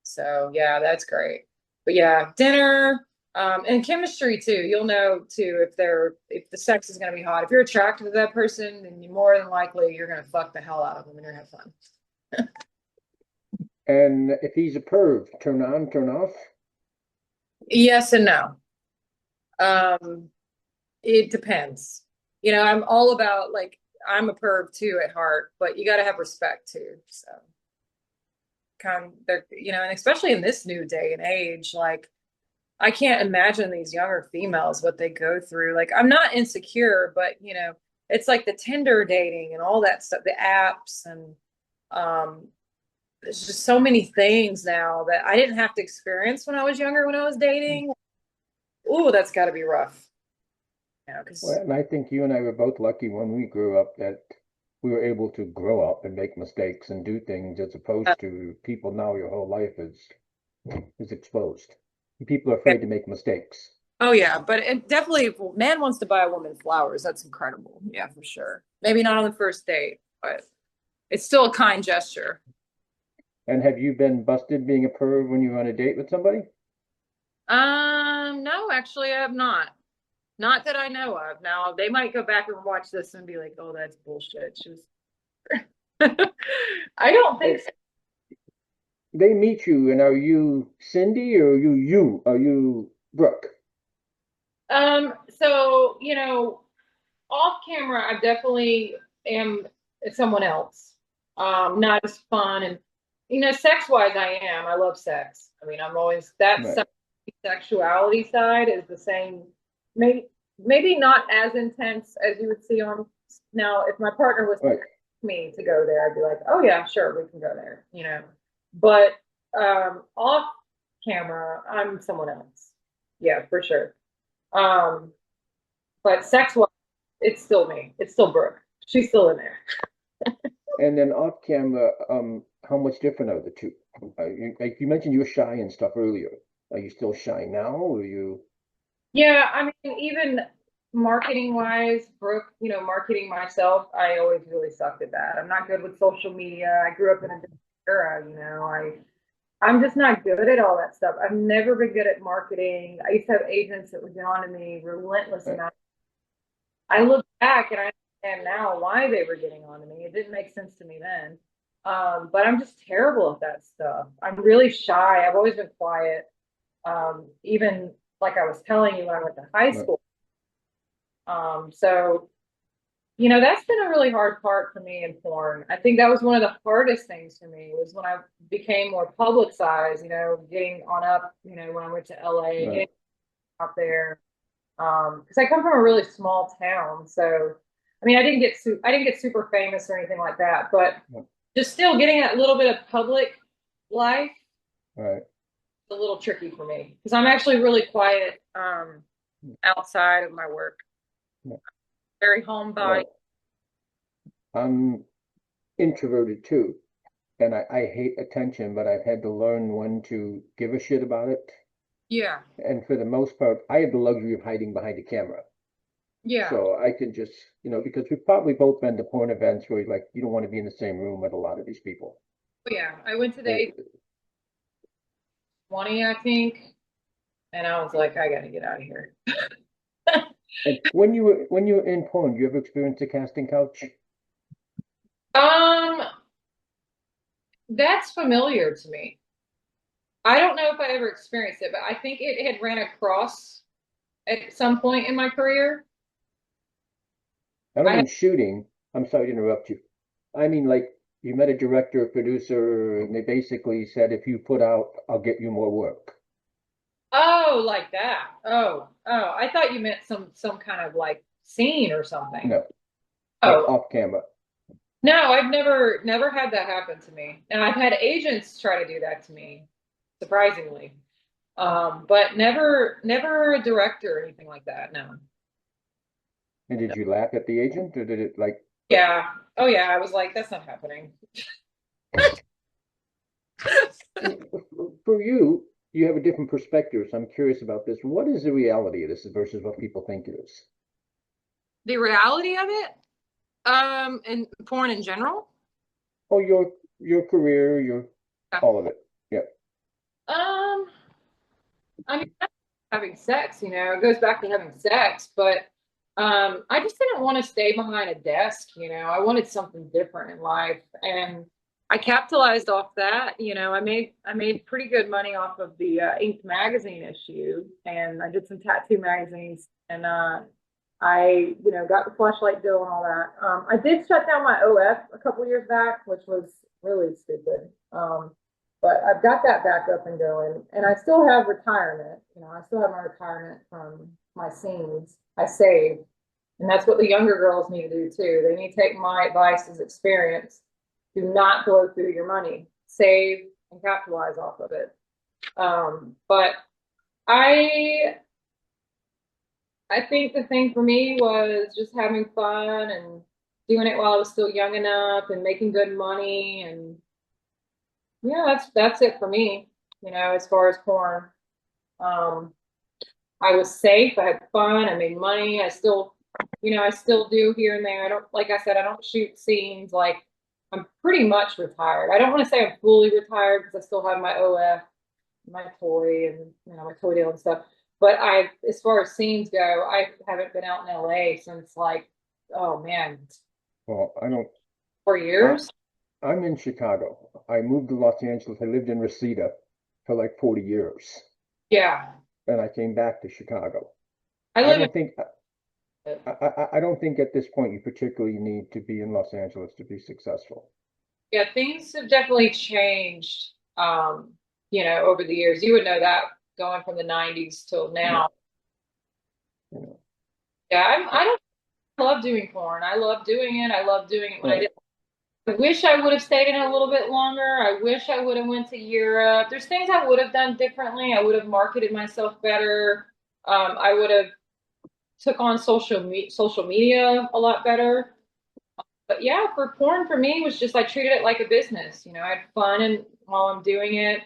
So yeah, that's great. But yeah, dinner, and chemistry too. You'll know too if the sex is gonna be hot. If you're attracted to that person, then you more than likely you're gonna fuck the hell out of them and you're gonna have fun. and if he's a perv, turn on, turn off? Yes and no. It depends. I'm all about like I'm a perv too at heart, but you gotta have respect too. So and especially in this new day and age, like I can't imagine these younger females what they go through. Like I'm not insecure, but it's like the Tinder dating and all that stuff, the apps, and there's just so many things now that I didn't have to experience when I was younger when I was dating. Ooh, that's got to be rough. Well, and I think you and I were both lucky when we grew up that we were able to grow up and make mistakes and do things as opposed to people now your whole life is exposed. People are afraid to make mistakes. Oh yeah, but it definitely if a man wants to buy a woman flowers, that's incredible. Yeah, for sure. Maybe not on the first date, but it's still a kind gesture. And have you been busted being a perv when you were on a date with somebody? No, actually I have not. Not that I know of. Now they might go back and watch this and be like, "Oh, that's bullshit." She was I don't think so. They meet you, and are you Cindy or are you? Are you Brooke? So, off camera, I definitely am someone else. Not as fun and sex wise, I am. I love sex. I mean, I'm always Right. sexuality side is the same. Maybe not as intense as you would see on now. If my partner was Right. me to go there, I'd be like, oh yeah, sure, we can go there. But off camera, I'm someone else. Yeah, for sure. But sex wise, it's still me. It's still Brooke. She's still in there. And then off camera, how much different are the two? Like you mentioned you were shy and stuff earlier. Are you still shy now, or are you? Yeah, I mean, even marketing wise, Brooke, marketing myself, I always really sucked at that. I'm not good with social media. I grew up in a different era, I'm just not good at all that stuff. I've never been good at marketing. I used to have agents that would get on to me relentless Right. amount. I look back and I understand now why they were getting on to me. It didn't make sense to me then. But I'm just terrible at that stuff. I'm really shy. I've always been quiet. Even like I was telling you when I went to high Right. school. So that's been a really hard part for me in porn. I think that was one of the hardest things for me was when I became more publicized, getting on up, when I went to LA, Right. getting out there. Because I come from a really small town. So I mean I didn't get super famous or anything like that, but Right. just still getting that little bit of public life Right. is a little tricky for me. Because I'm actually really quiet outside of my work. Right. Very homebody. Well, I'm introverted too, and I hate attention, but I've had to learn when to give a shit about it. Yeah. And for the most part, I have the luxury of hiding behind a camera. Yeah. So I can just, because we've probably both been to porn events where like you don't want to be in the same room with a lot of these people. Yeah, I went to the And, 820, I think, and I was like, I gotta get out of here. and when you were in porn, do you ever experience a casting couch? Um, that's familiar to me. I don't know if I ever experienced it, but I think it had ran across at some point in my career. I don't I mean shooting. I'm sorry to interrupt you. I mean like you met a director or producer, and they basically said, if you put out, I'll get you more work. Oh, like that. Oh, I thought you meant some kind of like scene or something. No, Oh, off camera. no, I've never had that happen to me. And I've had agents try to do that to me, surprisingly. But never a director or anything like that. No. And did you laugh at the agent, or did it like Yeah. Oh yeah. I was like, that's not happening. for you? You have a different perspective, so I'm curious about this. What is the reality of this versus what people think it is? The reality of it, in porn in general. Oh, your career, your Yeah. all of it. Yeah. Um, I mean, having sex, it goes back to having sex, but I just didn't want to stay behind a desk, I wanted something different in life. And I capitalized off that. I made pretty good money off of the Inked magazine issue, and I did some tattoo magazines, and got the flashlight deal and all that. I did shut down my OF a couple years back, which was really stupid. But I've got that back up and going, and I still have retirement. I still have my retirement from my scenes. I saved, and that's what the younger girls need to do too. They need to take my advice as experience. Do not blow through your money. Save and capitalize off of it. But I I think the thing for me was just having fun and doing it while I was still young enough and making good money. And yeah, that's it for me, as far as porn. Um, I was safe, I had fun, I made money. I still do here and there. I don't, like I said, I don't shoot scenes. Like, I'm pretty much retired. I don't want to say I'm fully retired because I still have my OF, my toy, and my toy deal and stuff. But as far as scenes go, I haven't been out in LA since, like, oh man, Well, I don't. 4 years. I'm in Chicago. I moved to Los Angeles. I lived in Reseda for like 40 years, Yeah, and I came back to Chicago. I I live don't think in. I don't think at this point you particularly need to be in Los Angeles to be successful. Yeah, things have definitely changed. Over the years, you would know that going from the '90s till Yeah, now. you know. Yeah, I don't love doing porn. I love doing it. I love doing it when I Right. did. I wish I would have stayed in it a little bit longer. I wish I would have went to Europe. There's things I would have done differently. I would have marketed myself better. I would have took on social media a lot better. But yeah, for porn for me was just I treated it like a business. You know, I had fun and while I'm doing it,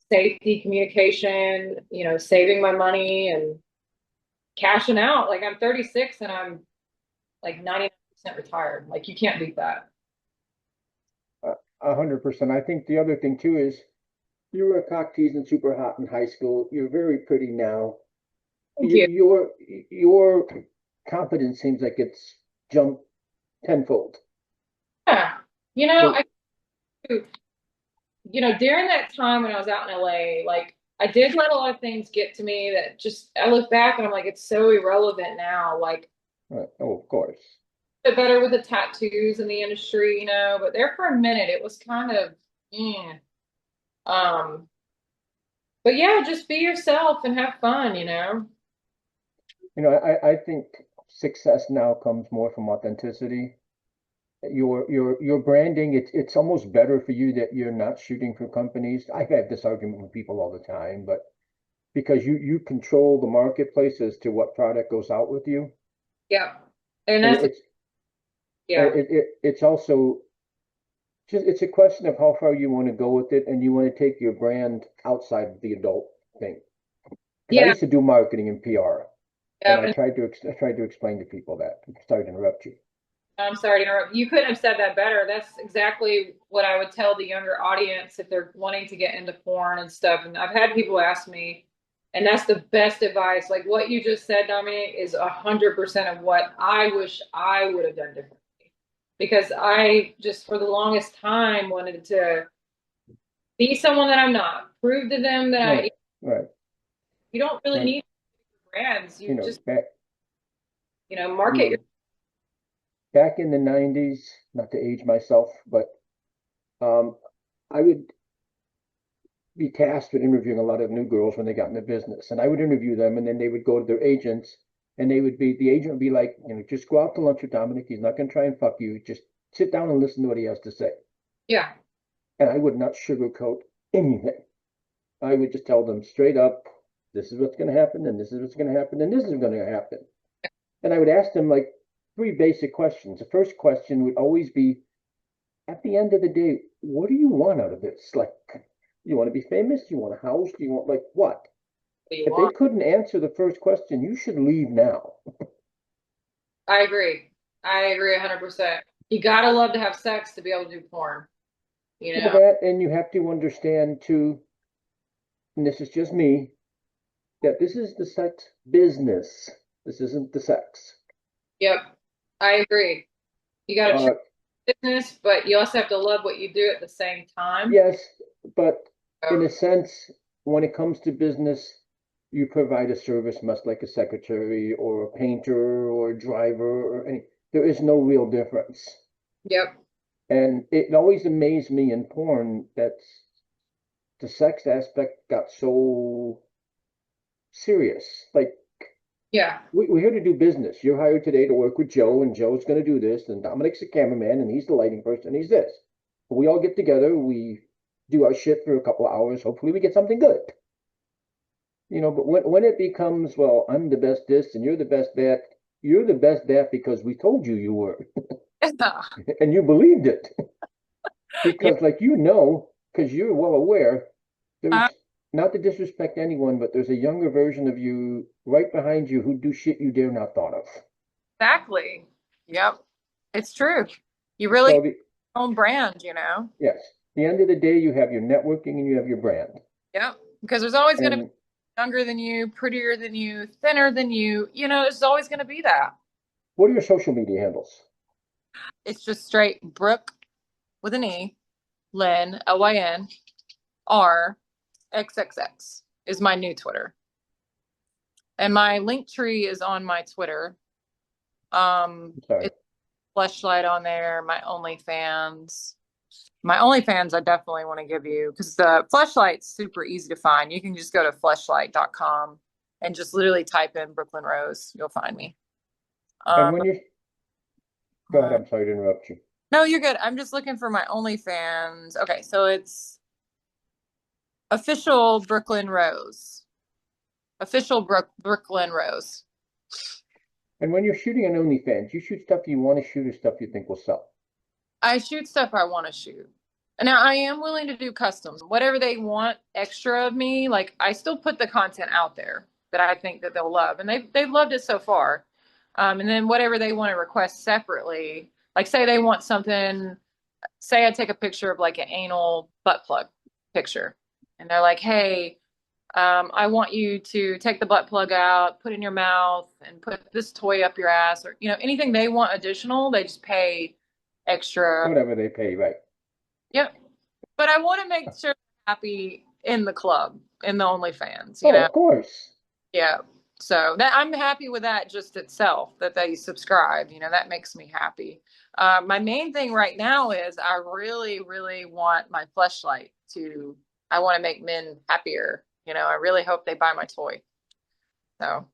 safety, communication, you know, saving my money and cashing out. Like I'm 36 and I'm like 99% retired. Like you can't beat that. 100%. I think the other thing too is you were a cock teasing super hot in high school. You're very pretty now. Thank you. Your confidence seems like it's jumped tenfold. Yeah. You know, So, during that time when I was out in LA, like I did let a lot of things get to me that just I look back and I'm like, it's so irrelevant now. Like oh, of course. bit better with the tattoos in the industry, you know, but there for a minute it was kind of um but yeah, just be yourself and have fun, you know. I think success now comes more from authenticity. Your branding, it's almost better for you that you're not shooting for companies. I've had this argument with people all the time, but because you control the marketplace as to what product goes out with you. Yeah. And And that's yeah. it's also just it's a question of how far you want to go with it and you want to take your brand outside of the adult thing. Because I Yeah. used to do marketing and PR, and Yeah. I tried to explain to people that. I'm sorry to interrupt you. I'm sorry to interrupt. You couldn't have said that better. That's exactly what I would tell the younger audience if they're wanting to get into porn and stuff. And I've had people ask me, and that's the best advice. Like what you just said, Dominic, is 100% of what I wish I would have done differently. Because I just, for the longest time, wanted to be someone that I'm not, prove to them that Right, right, you don't really right. need brands. You You know, just, you market your. know, back in the 90s, not to age myself, but um, I would be tasked with interviewing a lot of new girls when they got in the business. And I would interview them and then they would go to their agents and the agent would be like, just go out to lunch with Dominic. He's not going to try and fuck you. Just sit down and listen to what he has to say. Yeah. And I would not sugarcoat anything. I would just tell them straight up, this is what's going to happen, and this is what's going to happen, and this is going to happen. And I would ask them like three basic questions. The first question would always be, at the end of the day, what do you want out of this? Like, you want to be famous? You want a house? Do you want like what? If they couldn't answer the first question, you should leave now. I agree. I agree 100%. You gotta love to have sex to be able to do porn. You Well, know? that, and you have to understand too, and this is just me, that this is the sex business. This isn't the sex. Yep. I agree. You gotta Uh, choose business, but you also have to love what you do at the same time. yes, but in So, a sense, when it comes to business, you provide a service much like a secretary or a painter or a driver or any. There is no real difference. yep. And it always amazed me in porn that the sex aspect got so serious. Like, Yeah. we're here to do business. You're hired today to work with Joe, and Joe's going to do this, and Dominic's the cameraman, and he's the lighting person, and he's this. We all get together, we do our shit for a couple of hours. Hopefully, we get something good. But when it becomes, well, I'm the best this, and you're the best that, you're the best that because we told you you were, and you believed it. Yeah. Because, like, because you're well aware, there's not to disrespect anyone, but there's a younger version of you right behind you who do shit you dare not thought of. Exactly. Yep. It's true. You really So have your own brand, you know? yes, at the end of the day, you have your networking and you have your brand. Yep. Because there's always going to be And younger than you, prettier than you, thinner than you. You know, there's always going to be that. what are your social media handles? It's just straight Brooke with an E, Lyn, Lyn, R, XXX is my new Twitter. And my link tree is on my Twitter. Sorry. It's Fleshlight on there, my OnlyFans. My OnlyFans, I definitely want to give you because the Fleshlight's super easy to find. You can just go to fleshlight.com and just literally type in Brooke Lyn Rose. You'll find me. And when you go ahead, I'm sorry to interrupt you. No, you're good. I'm just looking for my OnlyFans. Okay, so it's official Brooke Lyn Rose. Official Brooke Lyn Rose. And when you're shooting on OnlyFans, you shoot stuff you want to shoot or stuff you think will sell. I shoot stuff I want to shoot. Now I am willing to do customs. Whatever they want extra of me, like I still put the content out there that I think that they'll love. And they've loved it so far. And then whatever they want to request separately, like say they want something, say I take a picture of like an anal butt plug picture. And they're like, hey, I want you to take the butt plug out, put it in your mouth, and put this toy up your ass, or anything they want additional, they just pay extra. Whatever they pay, right? Yep. But I want to make sure they're happy in the club, in the OnlyFans, Oh, of course. Yeah. So that I'm happy with that just itself, that they subscribe, that makes me happy. My main thing right now is I really, really want my fleshlight I want to make men happier. I really hope they buy my toy. So.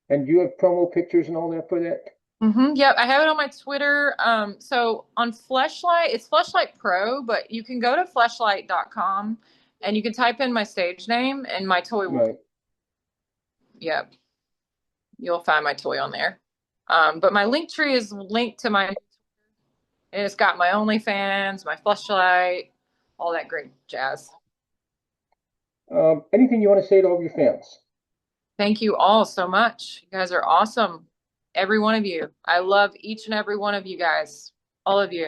And do you have promo pictures and all that for that? Yep, I have it on my Twitter. So on Fleshlight, it's Fleshlight Pro, but you can go to fleshlight.com and you can type in my stage name and my toy will. Right. Yep. You'll find my toy on there. But my link tree is linked to and it's got my OnlyFans, my Fleshlight, all that great jazz. Anything you want to say to all of your fans? Thank you all so much. You guys are awesome. Every one of you. I love each and every one of you guys. All of you.